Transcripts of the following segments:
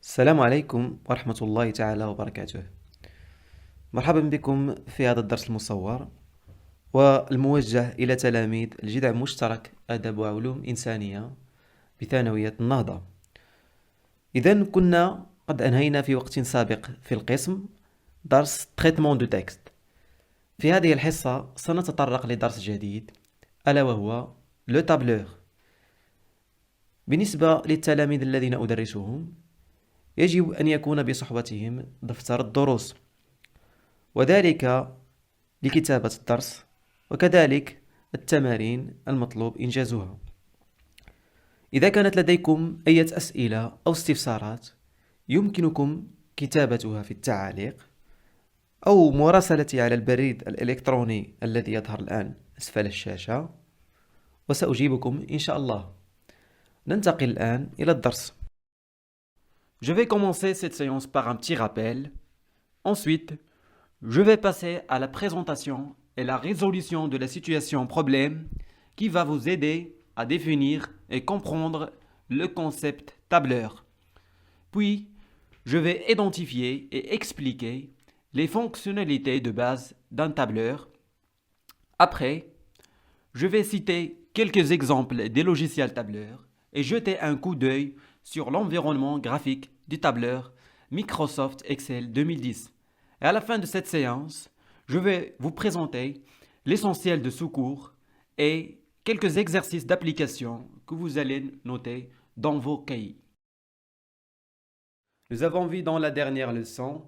السلام عليكم ورحمة الله تعالى وبركاته. مرحبا بكم في هذا الدرس المصور والموجه إلى تلاميذ الجذع المشترك آداب وعلوم إنسانية بثانوية النهضة. إذن كنا قد أنهينا في وقت سابق في القسم درس traitement de texte. في هذه الحصة سنتطرق لدرس جديد ألا وهو le tableur. بالنسبة للتلاميذ الذين أدرسهم يجب أن يكون بصحبتهم دفتر الدروس، وذلك لكتابة الدرس وكذلك التمارين المطلوب إنجازها. إذا كانت لديكم أي أسئلة أو استفسارات يمكنكم كتابتها في التعاليق أو مراسلتي على البريد الإلكتروني الذي يظهر الآن أسفل الشاشة، وسأجيبكم إن شاء الله. ننتقل الآن إلى الدرس. Je vais commencer cette séance par un petit rappel. Ensuite, je vais passer à la présentation et la résolution de la situation problème qui va vous aider à définir et comprendre le concept tableur. Puis, je vais identifier et expliquer les fonctionnalités de base d'un tableur. Après, je vais citer quelques exemples des logiciels tableurs et jeter un coup d'œil sur l'environnement graphique du tableur Microsoft Excel 2010. Et à la fin de cette séance, je vais vous présenter l'essentiel de ce cours et quelques exercices d'application que vous allez noter dans vos cahiers. Nous avons vu dans la dernière leçon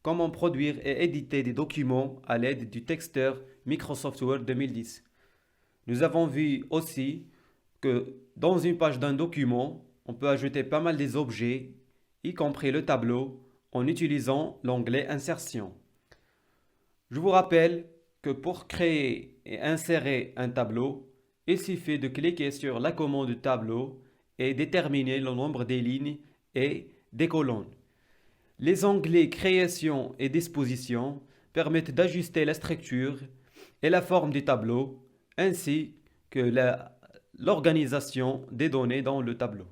comment produire et éditer des documents à l'aide du texteur Microsoft Word 2010. Nous avons vu aussi que dans une page d'un document, on peut ajouter pas mal des objets, y compris le tableau, en utilisant l'onglet Insertion. Je vous rappelle que pour créer et insérer un tableau, il suffit de cliquer sur la commande tableau et déterminer le nombre des lignes et des colonnes. Les onglets Création et Disposition permettent d'ajuster la structure et la forme du tableau, ainsi que l'organisation des données dans le tableau.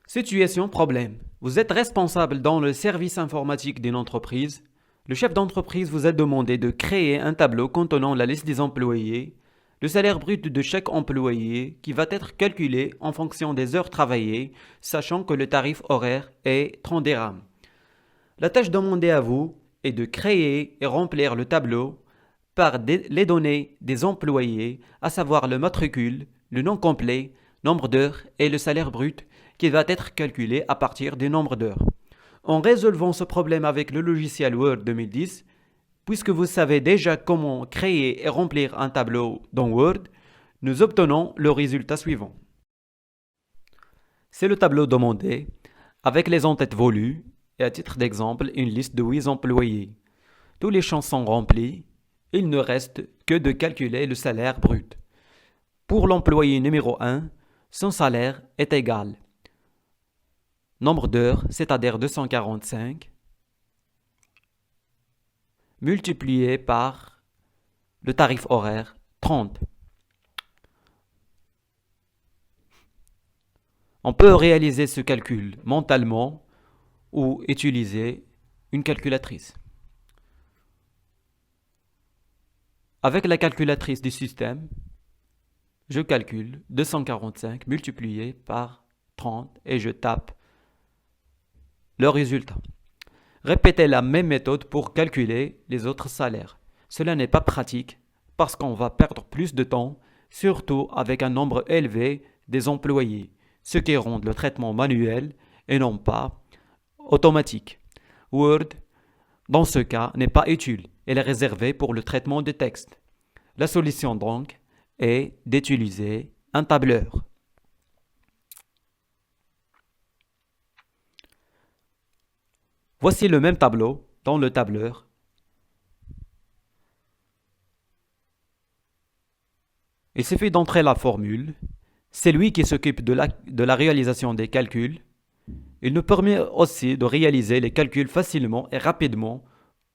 Situation problème. Vous êtes responsable dans le service informatique d'une entreprise. Le chef d'entreprise vous a demandé de créer un tableau contenant la liste des employés, le salaire brut de chaque employé qui va être calculé en fonction des heures travaillées, sachant que le tarif horaire est 30 dirhams. La tâche demandée à vous est de créer et remplir le tableau par les données des employés, à savoir le matricule, le nom complet, nombre d'heures et le salaire brut qui va être calculé à partir du nombre d'heures. En résolvant ce problème avec le logiciel Word 2010, puisque vous savez déjà comment créer et remplir un tableau dans Word, nous obtenons le résultat suivant. C'est le tableau demandé, avec les en-têtes volues et à titre d'exemple, une liste de 8 employés. Tous les champs sont remplis, il ne reste que de calculer le salaire brut. Pour l'employé numéro 1, son salaire est égal. Nombre d'heures, c'est-à-dire 245, multiplié par le tarif horaire, 30. On peut réaliser ce calcul mentalement ou utiliser une calculatrice. Avec la calculatrice du système, je calcule 245 multiplié par 30 et je tape le résultat. Répétez la même méthode pour calculer les autres salaires. Cela n'est pas pratique parce qu'on va perdre plus de temps, surtout avec un nombre élevé des employés, ce qui rend le traitement manuel et non pas automatique. Word, dans ce cas, n'est pas utile. Elle est réservée pour le traitement de texte. La solution donc est d'utiliser un tableur. Voici le même tableau dans le tableur. Il suffit d'entrer la formule. C'est lui qui s'occupe de la réalisation des calculs. Il nous permet aussi de réaliser les calculs facilement et rapidement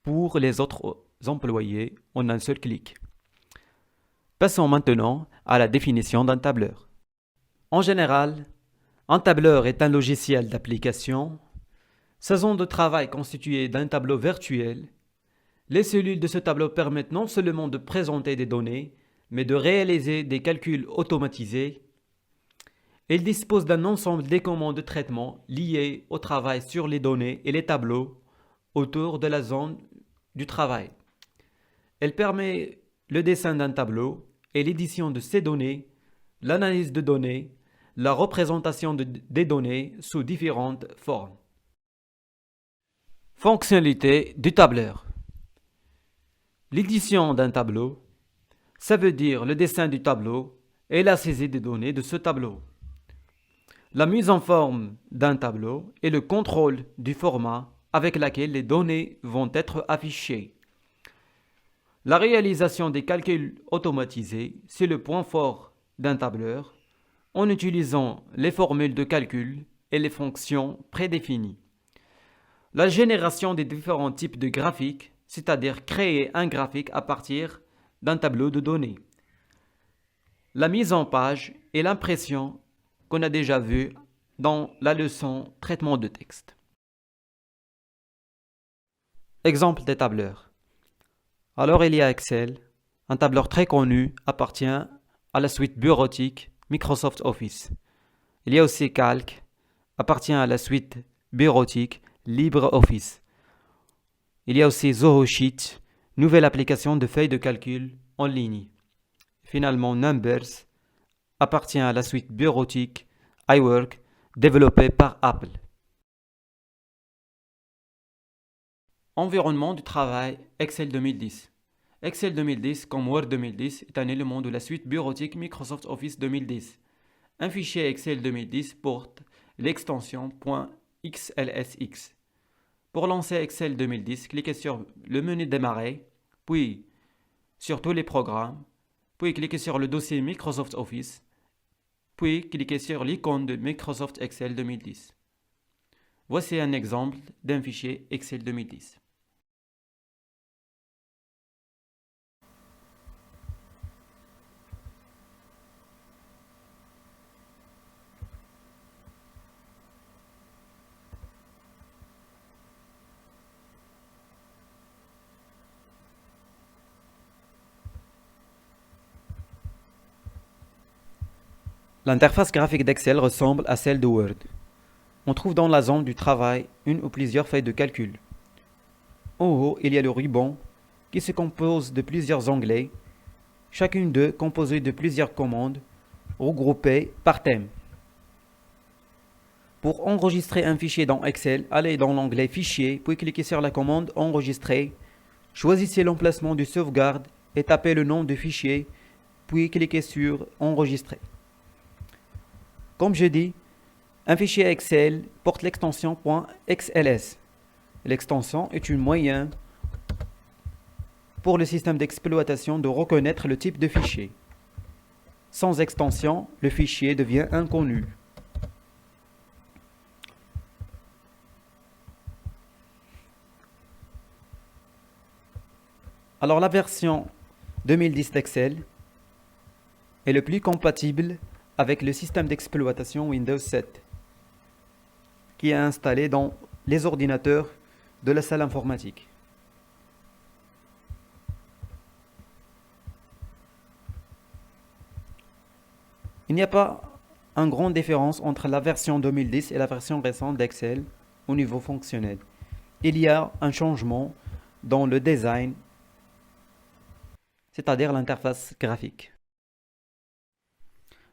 pour les autres employés en un seul clic. Passons maintenant à la définition d'un tableur. En général, Un tableur est un logiciel d'application. Sa zone de travail constituée d'un tableau virtuel. Les cellules de ce tableau permettent non seulement de présenter des données, mais de réaliser des calculs automatisés. Il dispose d'un ensemble des commandes de traitement liées au travail sur les données et les tableaux autour de la zone du travail. Elle permet le dessin d'un tableau et l'édition de ces données, l'analyse de données, la représentation des données sous différentes formes. Fonctionnalité du tableur. L'édition d'un tableau, ça veut dire le dessin du tableau et la saisie des données de ce tableau. La mise en forme d'un tableau et le contrôle du format avec lequel les données vont être affichées. La réalisation des calculs automatisés, c'est le point fort d'un tableur en utilisant les formules de calcul et les fonctions prédéfinies. La génération des différents types de graphiques, c'est-à-dire créer un graphique à partir d'un tableau de données. La mise en page et l'impression qu'on a déjà vu dans la leçon traitement de texte. Exemple des tableurs. Alors il y a Excel, un tableur très connu appartient à la suite bureautique Microsoft Office. Il y a aussi Calc, appartient à la suite bureautique LibreOffice. Il y a aussi Zoho Sheet, nouvelle application de feuilles de calcul en ligne. Finalement, Numbers appartient à la suite bureautique iWork, développée par Apple. Environnement du travail Excel 2010. Excel 2010, comme Word 2010, est un élément de la suite bureautique Microsoft Office 2010. Un fichier Excel 2010 porte l'extension .xlsx. Pour lancer Excel 2010, cliquez sur le menu Démarrer, puis sur tous les programmes, puis cliquez sur le dossier Microsoft Office, puis cliquez sur l'icône de Microsoft Excel 2010. Voici un exemple d'un fichier Excel 2010. L'interface graphique d'Excel ressemble à celle de Word. On trouve dans la zone du travail une ou plusieurs feuilles de calcul. En haut, il y a le ruban qui se compose de plusieurs onglets, chacune d'eux composée de plusieurs commandes regroupées par thème. Pour enregistrer un fichier dans Excel, allez dans l'onglet Fichier, puis cliquez sur la commande Enregistrer. Choisissez l'emplacement de sauvegarde et tapez le nom du fichier, puis cliquez sur Enregistrer. Comme je dis, un fichier Excel porte l'extension .xls. L'extension est un moyen pour le système d'exploitation de reconnaître le type de fichier. Sans extension, le fichier devient inconnu. Alors la version 2010 d'Excel est le plus compatible avec le système d'exploitation Windows 7 qui est installé dans les ordinateurs de la salle informatique. Il n'y a pas une grande différence entre la version 2010 et la version récente d'Excel au niveau fonctionnel. Il y a un changement dans le design, c'est-à-dire l'interface graphique.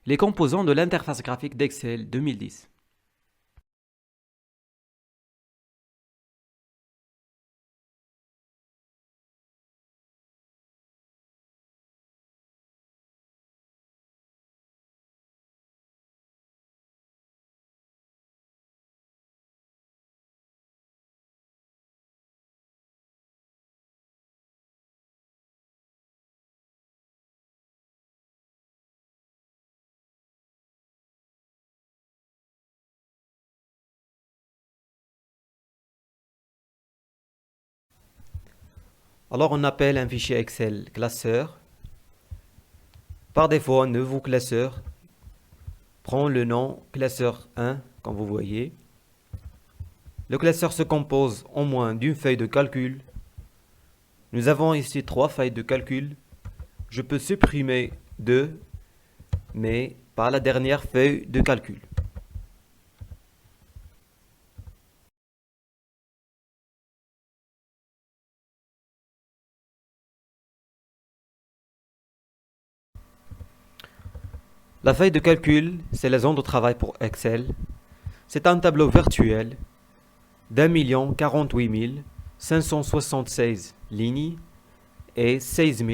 Les composants de l'interface graphique d'Excel 2010. Alors on appelle un fichier Excel classeur. Par défaut, un nouveau classeur prend le nom classeur 1, comme vous voyez. Le classeur se compose au moins d'une feuille de calcul. Nous avons ici 3 feuilles de calcul. Je peux supprimer 2, mais pas la dernière feuille de calcul. La feuille de calcul, c'est la zone de travail pour Excel. C'est un tableau virtuel d'1 048 576 lignes et 16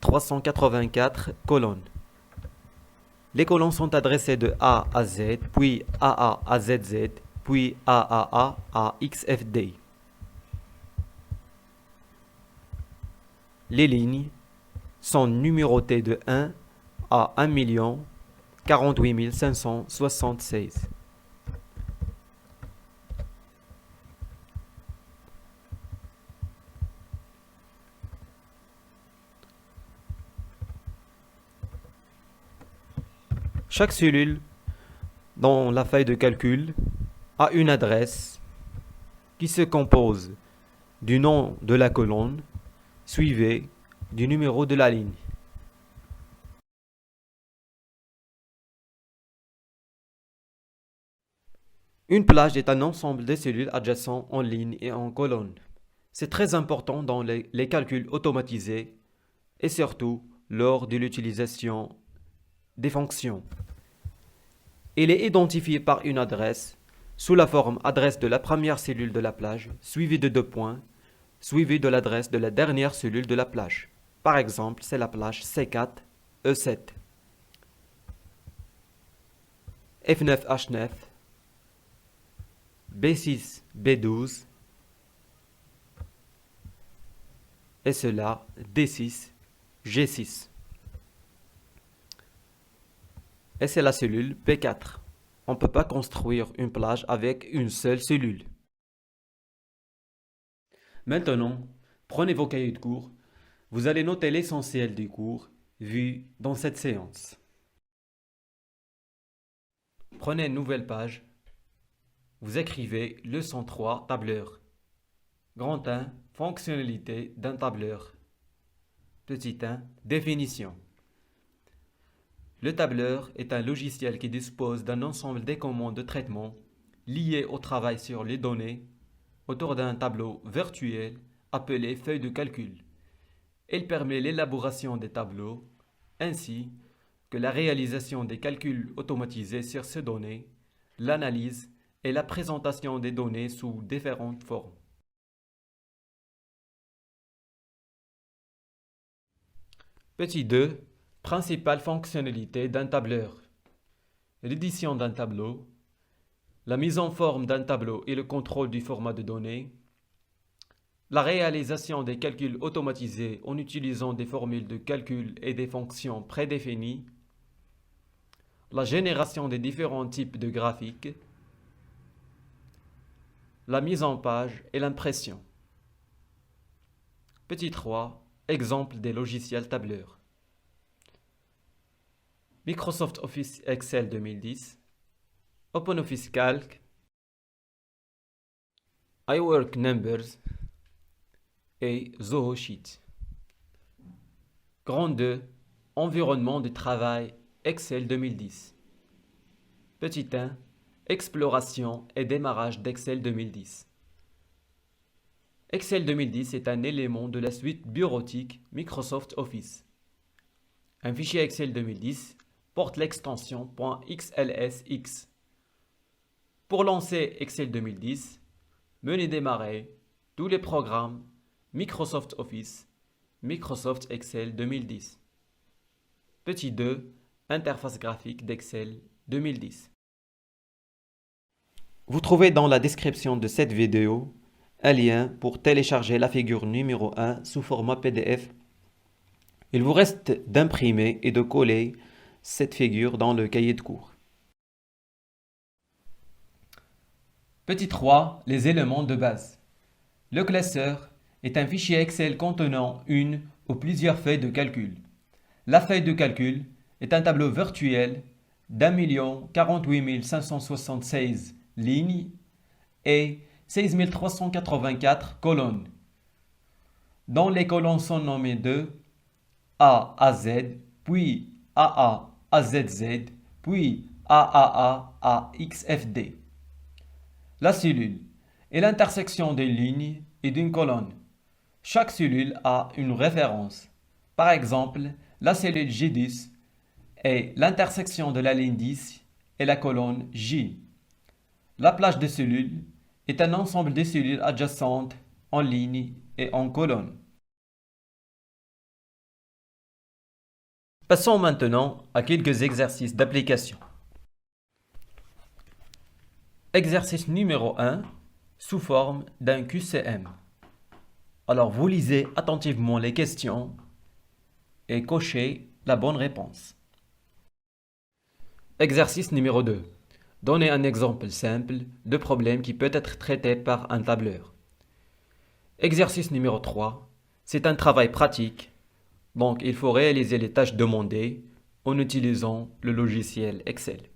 384 colonnes. Les colonnes sont adressées de A à Z, puis AA à ZZ, puis AAA à XFD. Les lignes sont numérotées de 1 à 1 048 576. Chaque cellule dans la feuille de calcul a une adresse qui se compose du nom de la colonne suivi du numéro de la ligne. Une plage est un ensemble de cellules adjacentes en ligne et en colonne. C'est très important dans les calculs automatisés et surtout lors de l'utilisation des fonctions. Il est identifié par une adresse sous la forme adresse de la première cellule de la plage, suivie de 2 points, suivie de l'adresse de la dernière cellule de la plage. Par exemple, c'est la plage C4, E7, F9, H9, B6, B12, et cela D6, G6. Et c'est la cellule P4. On ne peut pas construire une plage avec une seule cellule. Maintenant, prenez vos cahiers de cours. Vous allez noter l'essentiel du cours vu dans cette séance. Prenez une nouvelle page. Vous écrivez leçon 3, tableur. Grand 1, fonctionnalité d'un tableur. Petit 1, définition. Le tableur est un logiciel qui dispose d'un ensemble de commandes de traitement liées au travail sur les données autour d'un tableau virtuel appelé feuille de calcul. Il permet l'élaboration des tableaux ainsi que la réalisation des calculs automatisés sur ces données, l'analyse et la présentation des données sous différentes formes. Petit 2. Principale fonctionnalité d'un tableur. L'édition d'un tableau, la mise en forme d'un tableau et le contrôle du format de données, la réalisation des calculs automatisés en utilisant des formules de calcul et des fonctions prédéfinies, la génération des différents types de graphiques, la mise en page et l'impression. Petit 3. Exemple des logiciels tableurs. Microsoft Office Excel 2010, OpenOffice Calc, iWork Numbers et Zoho Sheet. Grand 2, environnement de travail Excel 2010. Petit 1, exploration et démarrage d'Excel 2010. Excel 2010 est un élément de la suite bureautique Microsoft Office. Un fichier Excel 2010 porte l'extension .xlsx. Pour lancer Excel 2010, menez démarrer tous les programmes Microsoft Office, Microsoft Excel 2010. Petit 2, interface graphique d'Excel 2010. Vous trouvez dans la description de cette vidéo un lien pour télécharger la figure numéro 1 sous format PDF. Il vous reste d'imprimer et de coller cette figure dans le cahier de cours. Petit 3, les éléments de base. Le classeur est un fichier Excel contenant une ou plusieurs feuilles de calcul. La feuille de calcul est un tableau virtuel d'1 048 576 lignes et 6384 colonnes, dont les colonnes sont nommées de A à Z, puis AA à ZZ, puis AAA à XFD. La cellule est l'intersection des lignes et d'une colonne. Chaque cellule a une référence. Par exemple, la cellule J10 est l'intersection de la ligne 10 et la colonne J. La plage de cellules est un ensemble de cellules adjacentes en ligne et en colonne. Passons maintenant à quelques exercices d'application. Exercice numéro 1, sous forme d'un QCM. Alors vous lisez attentivement les questions et cochez la bonne réponse. Exercice numéro 2. Donnez un exemple simple de problème qui peut être traité par un tableur. Exercice numéro 3. C'est un travail pratique, donc il faut réaliser les tâches demandées en utilisant le logiciel Excel.